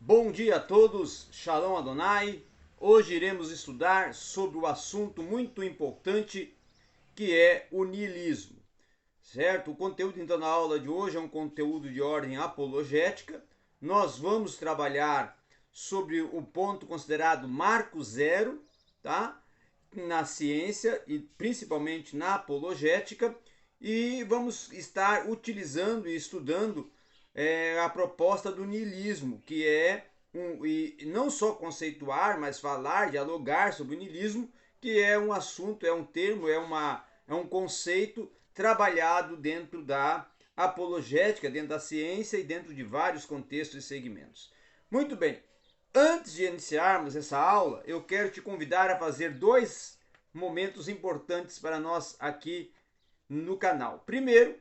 Bom dia a todos, Shalom Adonai. Hoje iremos estudar sobre o assunto muito importante que é o niilismo, certo? O conteúdo então na aula de hoje é um conteúdo de ordem apologética. Nós vamos trabalhar sobre o ponto considerado marco zero, tá? Na ciência e principalmente na apologética, e vamos estar utilizando e estudando a proposta do niilismo, que é e não só conceituar, mas falar, dialogar sobre o niilismo, que é um assunto, é um termo, é um conceito trabalhado dentro da apologética, dentro da ciência e dentro de vários contextos e segmentos. Muito bem, antes de iniciarmos essa aula, eu quero te convidar a fazer dois momentos importantes para nós aqui no canal. Primeiro,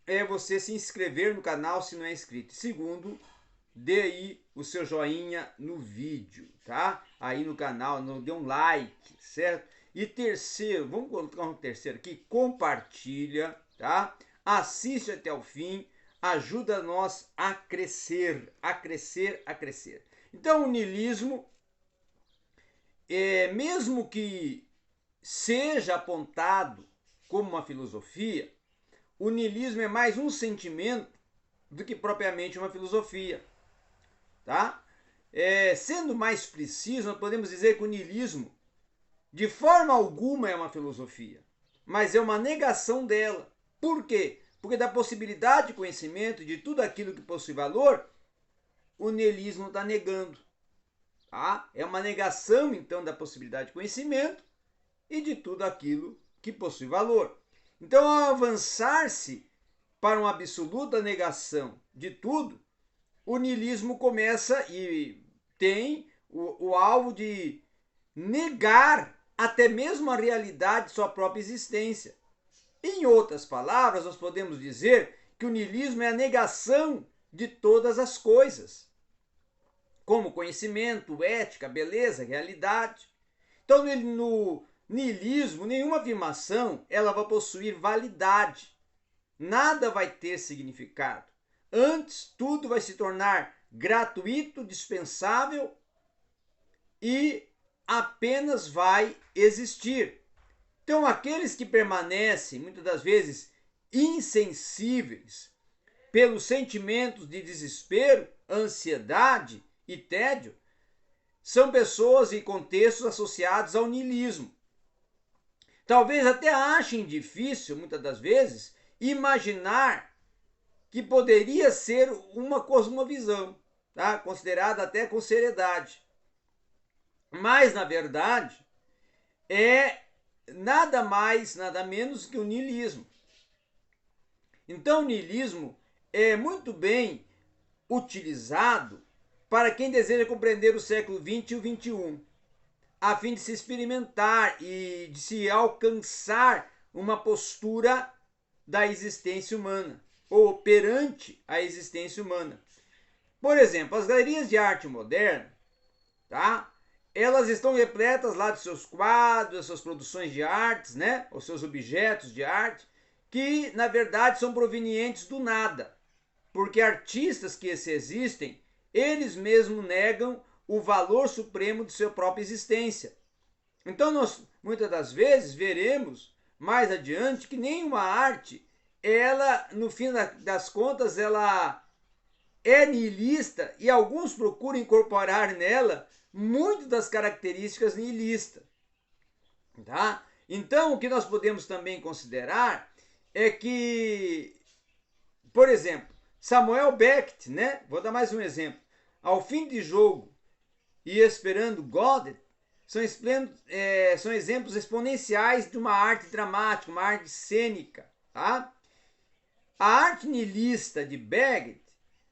é você se inscrever no canal se não é inscrito. Segundo, dê aí o seu joinha no vídeo, tá? Aí no canal, dê um like, certo? E terceiro, vamos colocar um terceiro aqui, compartilha, tá? Assiste até o fim, ajuda nós a crescer, a crescer, a crescer. Então o niilismo, mesmo que seja apontado como uma filosofia, o niilismo é mais um sentimento do que propriamente uma filosofia, tá? Sendo mais preciso, nós podemos dizer que o niilismo de forma alguma é uma filosofia, mas é uma negação dela. Por quê? Porque da possibilidade de conhecimento de tudo aquilo que possui valor, o niilismo está negando. Tá? É uma negação, então, da possibilidade de conhecimento e de tudo aquilo que possui valor. Então, ao avançar-se para uma absoluta negação de tudo, o niilismo começa e tem o alvo de negar até mesmo a realidade de sua própria existência. Em outras palavras, nós podemos dizer que o niilismo é a negação de todas as coisas, como conhecimento, ética, beleza, realidade. Então, no niilismo, nenhuma afirmação ela vai possuir validade. Nada vai ter significado. Antes, tudo vai se tornar gratuito, dispensável e apenas vai existir. Então, aqueles que permanecem, muitas das vezes, insensíveis pelos sentimentos de desespero, ansiedade e tédio, são pessoas e contextos associados ao niilismo. Talvez até achem difícil, muitas das vezes, imaginar que poderia ser uma cosmovisão, tá? Considerada até com seriedade. Mas, na verdade, é nada mais, nada menos que o niilismo. Então, o niilismo é muito bem utilizado para quem deseja compreender o século XX e o XXI, a fim de se experimentar e de se alcançar uma postura da existência humana, ou perante a existência humana. Por exemplo, as galerias de arte moderna, tá? Elas estão repletas lá de seus quadros, das suas produções de artes, né? Os seus objetos de arte, que na verdade são provenientes do nada. Porque artistas que se existem, eles mesmos negam o valor supremo de sua própria existência. Então nós muitas das vezes veremos mais adiante que nenhuma arte, ela no fim das contas, ela é niilista e alguns procuram incorporar nela muito das características niilistas. Tá? Então, o que nós podemos também considerar é que, por exemplo, Samuel Beckett, né? Vou dar mais um exemplo. Ao fim de jogo e esperando Godot, são exemplos exponenciais de uma arte dramática, uma arte cênica. Tá? A arte niilista de Beckett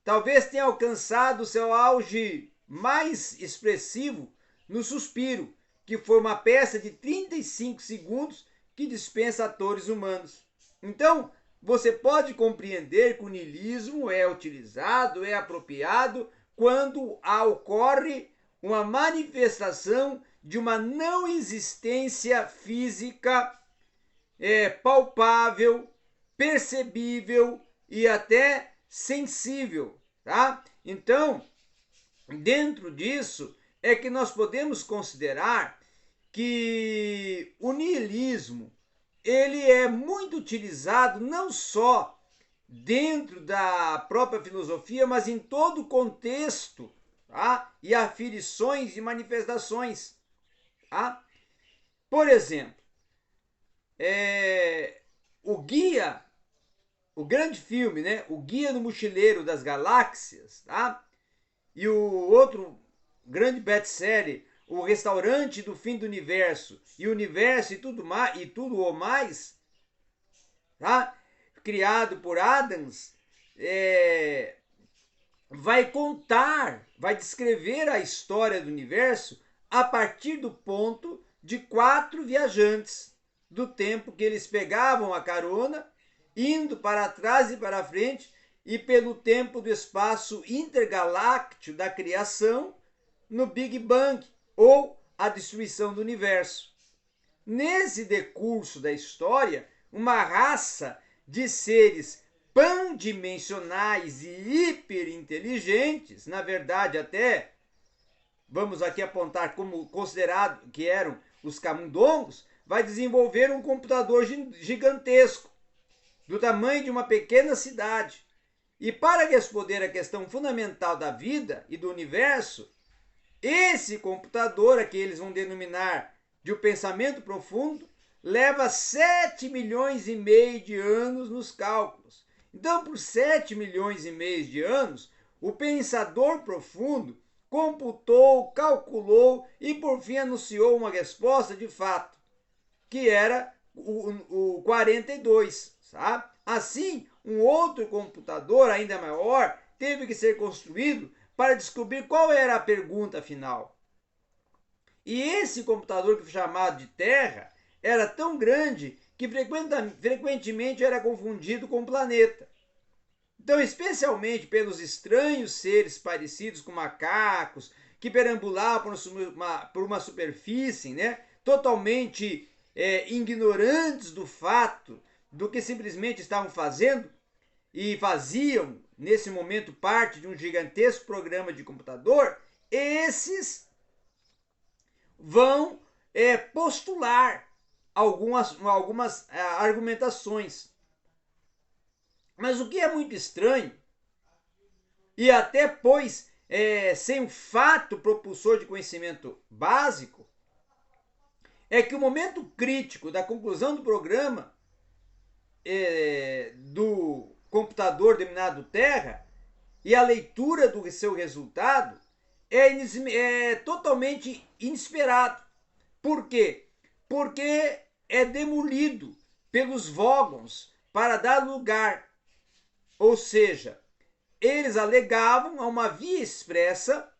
talvez tenha alcançado seu auge mais expressivo no Suspiro, que foi uma peça de 35 segundos que dispensa atores humanos. Então, você pode compreender que o niilismo é utilizado, é apropriado quando ocorre uma manifestação de uma não existência física palpável, percebível e até sensível, tá? Então, dentro disso é que nós podemos considerar que o niilismo ele é muito utilizado não só dentro da própria filosofia, mas em todo o contexto, tá? E aferições e manifestações. Tá? Por exemplo, o guia, o grande filme, né? O Guia do Mochileiro das Galáxias, tá? E o outro grande best-seller, O Restaurante do Fim do Universo, e o Universo e tudo o mais, tá? Criado por Adams, vai contar, vai descrever a história do universo a partir do ponto de 4 viajantes, do tempo que eles pegavam a carona, indo para trás e para frente, e pelo tempo do espaço intergaláctico da criação no Big Bang, ou a destruição do universo. Nesse decurso da história, uma raça de seres pandimensionais e hiperinteligentes, na verdade até vamos aqui apontar como considerado que eram os camundongos, vai desenvolver um computador gigantesco, do tamanho de uma pequena cidade. E para responder à questão fundamental da vida e do universo, esse computador, a que eles vão denominar de o pensamento profundo, leva 7 milhões e meio de anos nos cálculos. Então, por 7 milhões e meio de anos, o pensador profundo computou, calculou e por fim anunciou uma resposta de fato, que era o 42, sabe? Assim, um outro computador ainda maior teve que ser construído para descobrir qual era a pergunta final. E esse computador, que foi chamado de Terra, era tão grande que frequentemente era confundido com o planeta. Então, especialmente pelos estranhos seres parecidos com macacos, que perambulavam por uma superfície, né, totalmente ignorantes do fato do que simplesmente estavam fazendo, e faziam, nesse momento, parte de um gigantesco programa de computador, esses vão postular algumas argumentações. Mas o que é muito estranho, e até pois sem um fato propulsor de conhecimento básico, é que o momento crítico da conclusão do programa do computador denominado Terra e a leitura do seu resultado é totalmente inesperado. Por quê? Porque é demolido pelos Vogons para dar lugar. Ou seja, eles alegavam a uma via expressa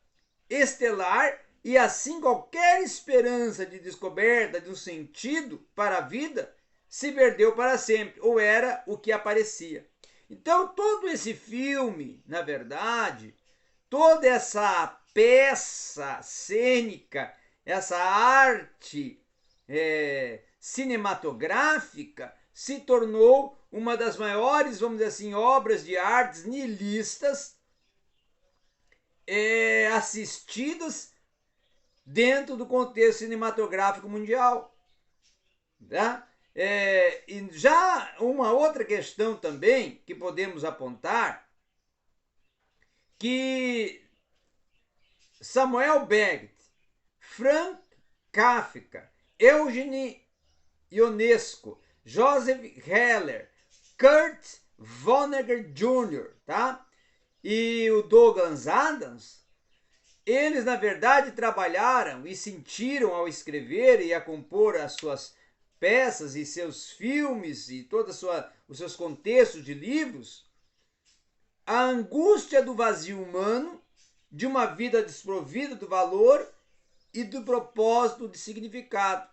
estelar e assim qualquer esperança de descoberta de um sentido para a vida se perdeu para sempre, ou era o que aparecia. Então, todo esse filme, na verdade, toda essa peça cênica, essa arte cinematográfica, se tornou uma das maiores, vamos dizer assim, obras de artes nihilistas assistidas dentro do contexto cinematográfico mundial. Tá? E já uma outra questão também que podemos apontar, que Samuel Beckett, Frank Kafka, Eugene Ionesco, Joseph Heller, Kurt Vonnegut Jr., tá? E o Douglas Adams, eles na verdade trabalharam e sentiram ao escrever e a compor as suas peças e seus filmes e todos os seus contextos de livros, a angústia do vazio humano, de uma vida desprovida do valor e do propósito de significado.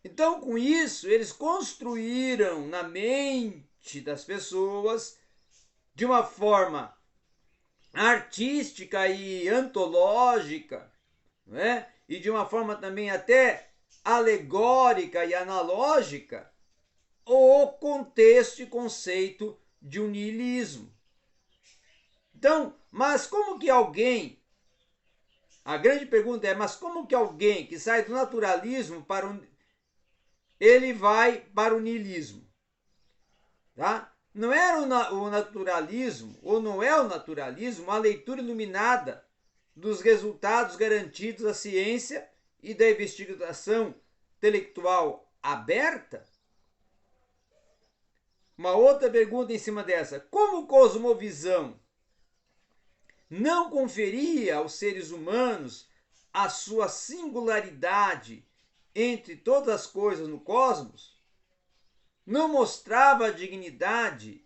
Então, com isso, eles construíram na mente das pessoas, de uma forma artística e antológica, né? E de uma forma também até alegórica e analógica, o contexto e conceito de um niilismo. Então, mas como que alguém A grande pergunta é, mas como que alguém que sai do naturalismo ele vai para o niilismo? Tá? Não era o naturalismo, ou não é o naturalismo, uma leitura iluminada dos resultados garantidos da ciência e da investigação intelectual aberta? Uma outra pergunta em cima dessa: como cosmovisão não conferia aos seres humanos a sua singularidade entre todas as coisas no cosmos? Não mostrava a dignidade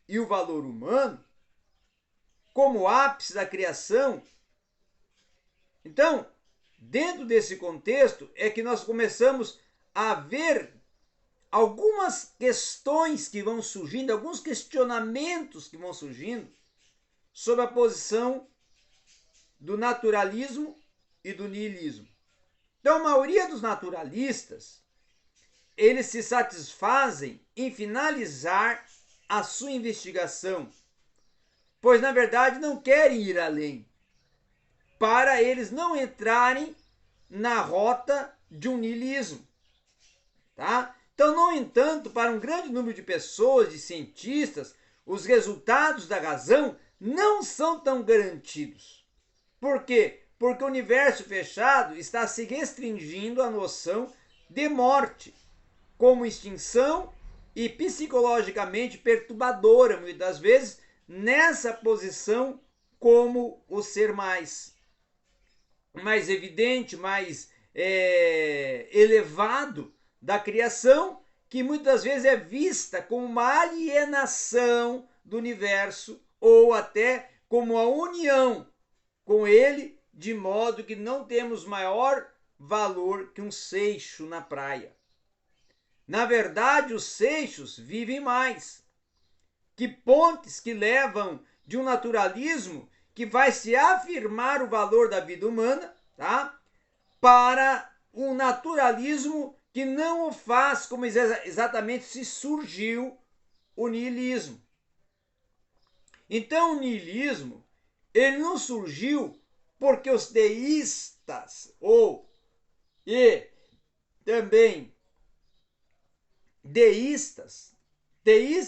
e o valor humano como ápice da criação? Então, dentro desse contexto é que nós começamos a ver algumas questões que vão surgindo, alguns questionamentos que vão surgindo sobre a posição do naturalismo e do niilismo. Então, a maioria dos naturalistas, eles se satisfazem em finalizar a sua investigação, pois na verdade não querem ir além, para eles não entrarem na rota de um niilismo, tá? Então, no entanto, para um grande número de pessoas, de cientistas, os resultados da razão não são tão garantidos. Por quê? Porque o universo fechado está se restringindo à noção de morte, como extinção e psicologicamente perturbadora, muitas das vezes, nessa posição como o ser mais evidente, mais elevado da criação, que muitas vezes é vista como uma alienação do universo ou até como a união com ele, de modo que não temos maior valor que um seixo na praia. Na verdade, os seixos vivem mais que pontes que levam de um naturalismo que vai se afirmar o valor da vida humana, tá? Para um naturalismo que não o faz como exatamente se surgiu o niilismo. Então, o niilismo, ele não surgiu porque os deístas e também deístas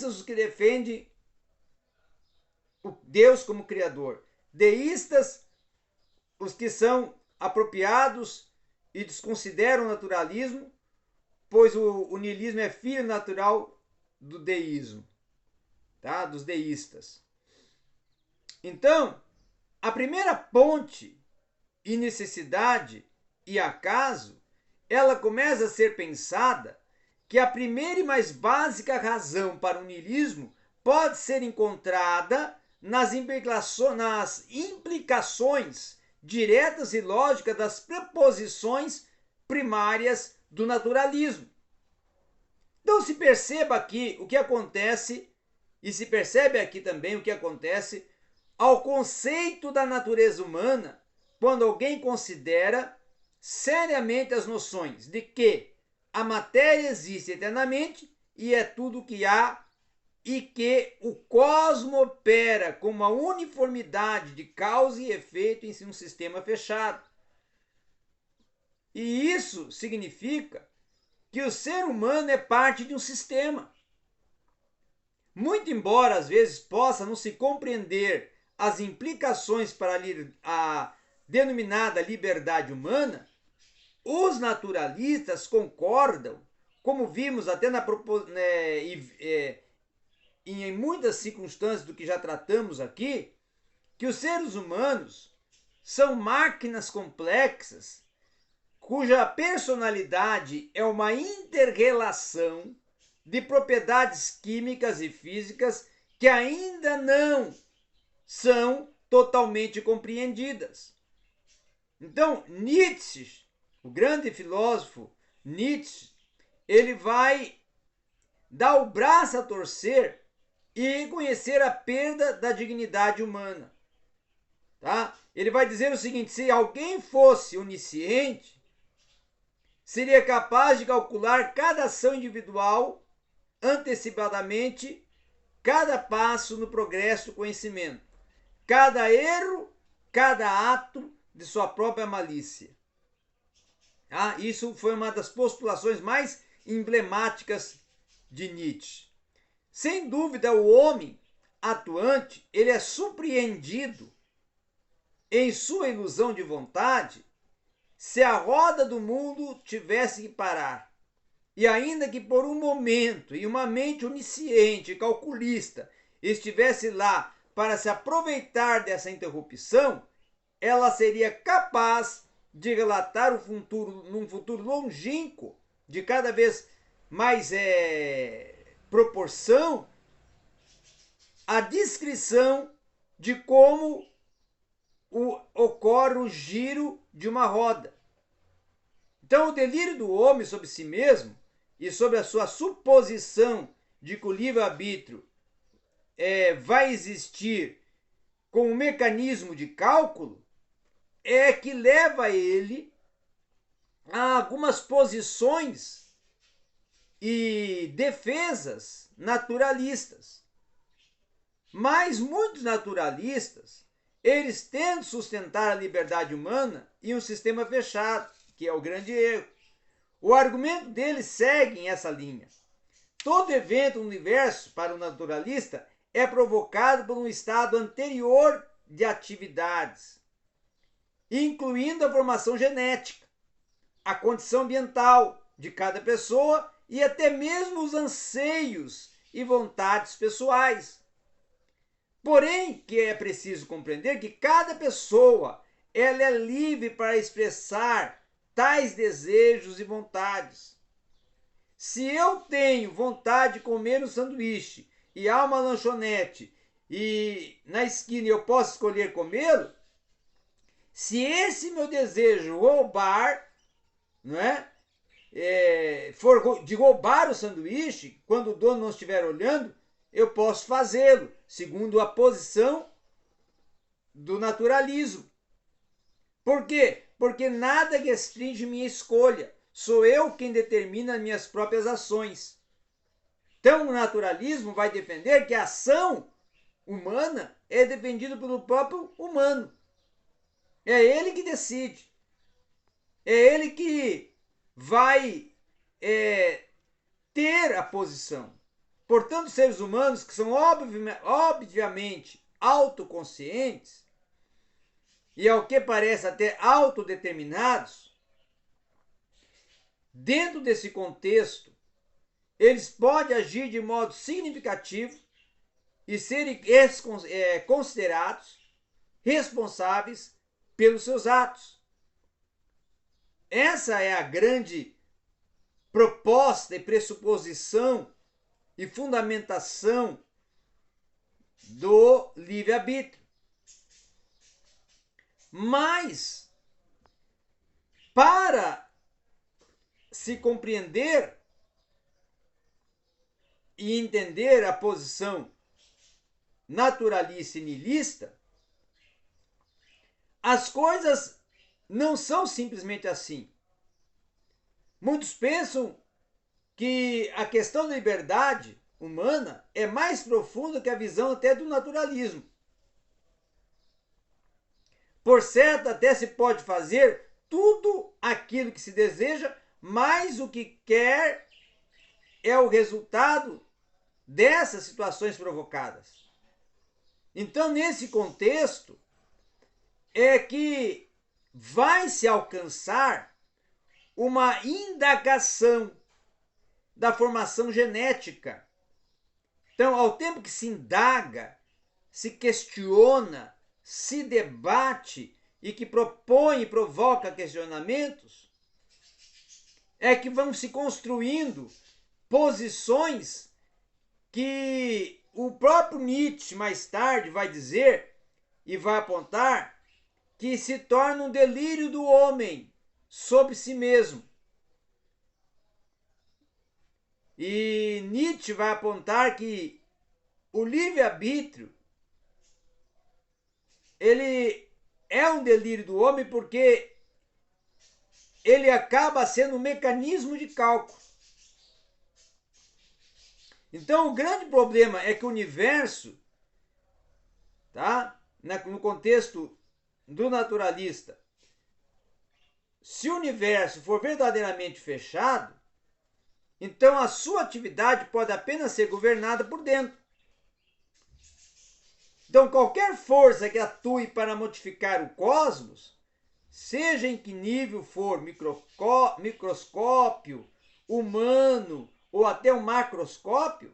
os que defendem o Deus como criador, deístas os que são apropriados e desconsideram o naturalismo, pois o niilismo é filho natural do deísmo, tá? Dos deístas. Então, a primeira ponte e necessidade e acaso, ela começa a ser pensada que a primeira e mais básica razão para o niilismo pode ser encontrada nas implicações diretas e lógicas das preposições primárias do naturalismo. Então se perceba aqui o que acontece, e se percebe aqui também o que acontece ao conceito da natureza humana quando alguém considera seriamente as noções de que a matéria existe eternamente e é tudo o que há, e que o cosmo opera com uma uniformidade de causa e efeito em um sistema fechado. E isso significa que o ser humano é parte de um sistema. Muito embora às vezes possa não se compreender as implicações para a denominada liberdade humana, os naturalistas concordam, como vimos até em muitas circunstâncias do que já tratamos aqui, que os seres humanos são máquinas complexas cuja personalidade é uma inter-relação de propriedades químicas e físicas que ainda não são totalmente compreendidas. Então, Nietzsche, o grande filósofo Nietzsche, ele vai dar o braço a torcer e reconhecer a perda da dignidade humana. Tá? Ele vai dizer o seguinte: se alguém fosse onisciente, seria capaz de calcular cada ação individual antecipadamente, cada passo no progresso do conhecimento, cada erro, cada ato de sua própria malícia. Isso foi uma das postulações mais emblemáticas de Nietzsche. Sem dúvida, o homem atuante, ele é surpreendido em sua ilusão de vontade se a roda do mundo tivesse que parar. E ainda que por um momento, e uma mente onisciente, calculista, estivesse lá para se aproveitar dessa interrupção, ela seria capaz de relatar num futuro longínquo, de cada vez mais proporção, a descrição de como ocorre o giro de uma roda. Então, o delírio do homem sobre si mesmo e sobre a sua suposição de que o livre-arbítrio vai existir com um mecanismo de cálculo é que leva ele a algumas posições e defesas naturalistas. Mas muitos naturalistas, eles tentam sustentar a liberdade humana em um sistema fechado, que é o grande erro. O argumento deles segue essa linha. Todo evento no universo, para o naturalista, é provocado por um estado anterior de atividades, incluindo a formação genética, a condição ambiental de cada pessoa e até mesmo os anseios e vontades pessoais. Porém, que é preciso compreender que cada pessoa ela é livre para expressar tais desejos e vontades. Se eu tenho vontade de comer um sanduíche e há uma lanchonete e na esquina eu posso escolher comê-lo, se esse meu desejo roubar, não é? For de roubar o sanduíche, quando o dono não estiver olhando, eu posso fazê-lo, segundo a posição do naturalismo. Por quê? Porque nada restringe minha escolha. Sou eu quem determina as minhas próprias ações. Então, o naturalismo vai defender que a ação humana é defendida pelo próprio humano. É ele que decide. É ele que vai ter a posição. Portanto, seres humanos que são obviamente autoconscientes e, ao que parece, até autodeterminados, dentro desse contexto, eles podem agir de modo significativo e serem considerados responsáveis pelos seus atos. Essa é a grande proposta e pressuposição e fundamentação do livre-arbítrio. Mas, para se compreender e entender a posição naturalista e nihilista, as coisas não são simplesmente assim. Muitos pensam que a questão da liberdade humana é mais profunda que a visão até do naturalismo. Por certo, até se pode fazer tudo aquilo que se deseja, mas o que quer é o resultado dessas situações provocadas. Então, nesse contexto, é que vai se alcançar uma indagação da formação genética. Então, ao tempo que se indaga, se questiona, se debate e que propõe e provoca questionamentos, é que vão se construindo posições que o próprio Nietzsche mais tarde vai dizer e vai apontar que se torna um delírio do homem sobre si mesmo. E Nietzsche vai apontar que o livre-arbítrio ele é um delírio do homem porque ele acaba sendo um mecanismo de cálculo. Então, o grande problema é que o universo, tá? No contexto do naturalista, se o universo for verdadeiramente fechado, então a sua atividade pode apenas ser governada por dentro. Então, qualquer força que atue para modificar o cosmos, seja em que nível for, microscópio, humano ou até um macroscópio,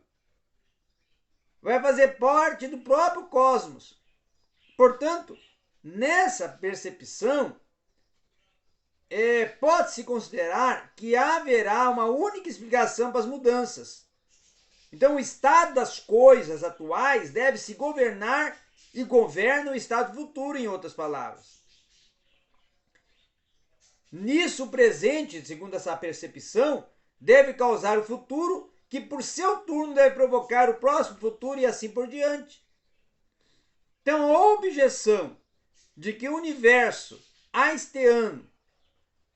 vai fazer parte do próprio cosmos. Portanto, nessa percepção, pode-se considerar que haverá uma única explicação para as mudanças. Então, o estado das coisas atuais deve se governar e governa o estado futuro, em outras palavras. Nisso, o presente, segundo essa percepção, deve causar o futuro, que por seu turno deve provocar o próximo futuro e assim por diante. Então, a objeção de que o universo einsteiniano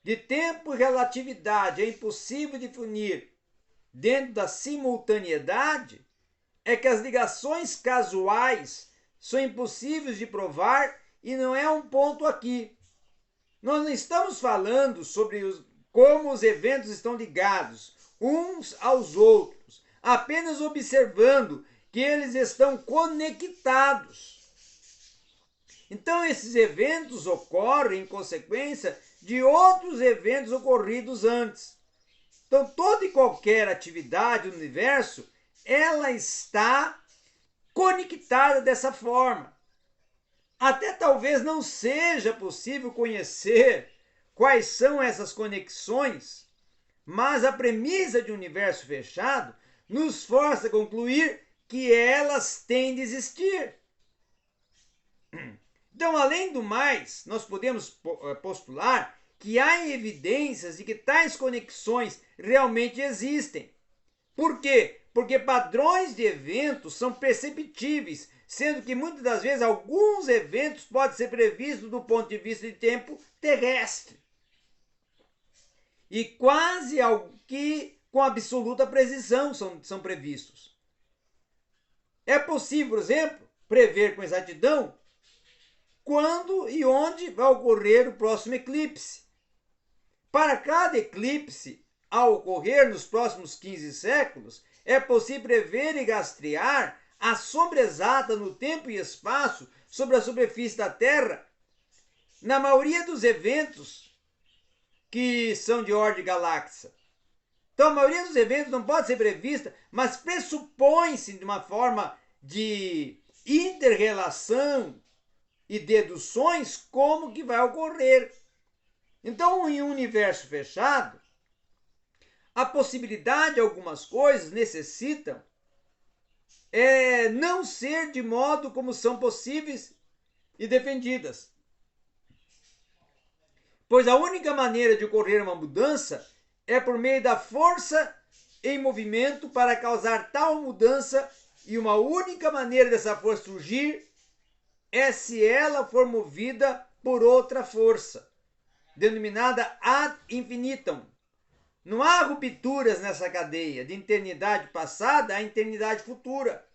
de tempo e relatividade é impossível de definir dentro da simultaneidade é que as ligações casuais são impossíveis de provar e não é um ponto aqui. Nós não estamos falando sobre como os eventos estão ligados uns aos outros, apenas observando que eles estão conectados. Então, esses eventos ocorrem em consequência de outros eventos ocorridos antes. Então, toda e qualquer atividade do universo, ela está conectada dessa forma. Até talvez não seja possível conhecer quais são essas conexões, mas a premissa de um universo fechado nos força a concluir que elas têm de existir. Então, além do mais, nós podemos postular que há evidências de que tais conexões realmente existem. Por quê? Porque padrões de eventos são perceptíveis, sendo que muitas das vezes alguns eventos podem ser previstos do ponto de vista de tempo terrestre. E quase que com absoluta precisão são previstos. É possível, por exemplo, prever com exatidão quando e onde vai ocorrer o próximo eclipse. Para cada eclipse a ocorrer nos próximos 15 séculos, é possível prever e rastrear a sombra exata no tempo e espaço sobre a superfície da Terra. Na maioria dos eventos que são de ordem galáxia. Então, a maioria dos eventos não pode ser prevista, mas pressupõe-se de uma forma de inter-relação e deduções como que vai ocorrer. Então, em um universo fechado, a possibilidade de algumas coisas necessitam não ser de modo como são possíveis e defendidas. Pois a única maneira de ocorrer uma mudança é por meio da força em movimento para causar tal mudança, e uma única maneira dessa força surgir é se ela for movida por outra força, denominada ad infinitum. Não há rupturas nessa cadeia de eternidade passada à eternidade futura.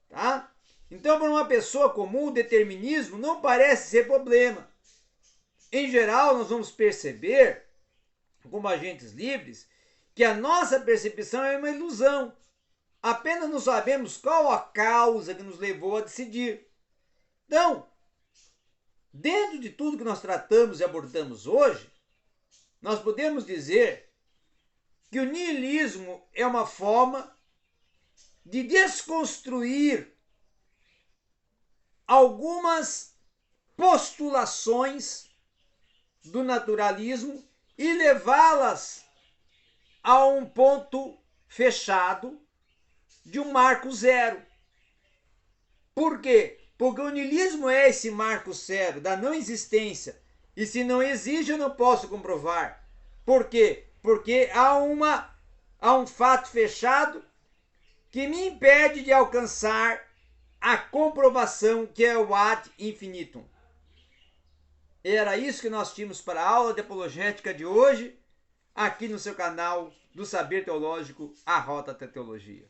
Tá? Então, para uma pessoa comum, o determinismo não parece ser problema. Em geral, nós vamos perceber, como agentes livres, que a nossa percepção é uma ilusão. Apenas não sabemos qual a causa que nos levou a decidir. Então, dentro de tudo que nós tratamos e abordamos hoje, nós podemos dizer que o niilismo é uma forma de desconstruir algumas postulações do naturalismo e levá-las a um ponto fechado de um marco zero. Por quê? Porque o niilismo é esse marco zero da não existência. E se não existe, eu não posso comprovar. Por quê? Porque há um fato fechado que me impede de alcançar a comprovação, que é o ad infinitum. Era isso que nós tínhamos para a aula de apologética de hoje, aqui no seu canal do Saber Teológico, a Rota da Teologia.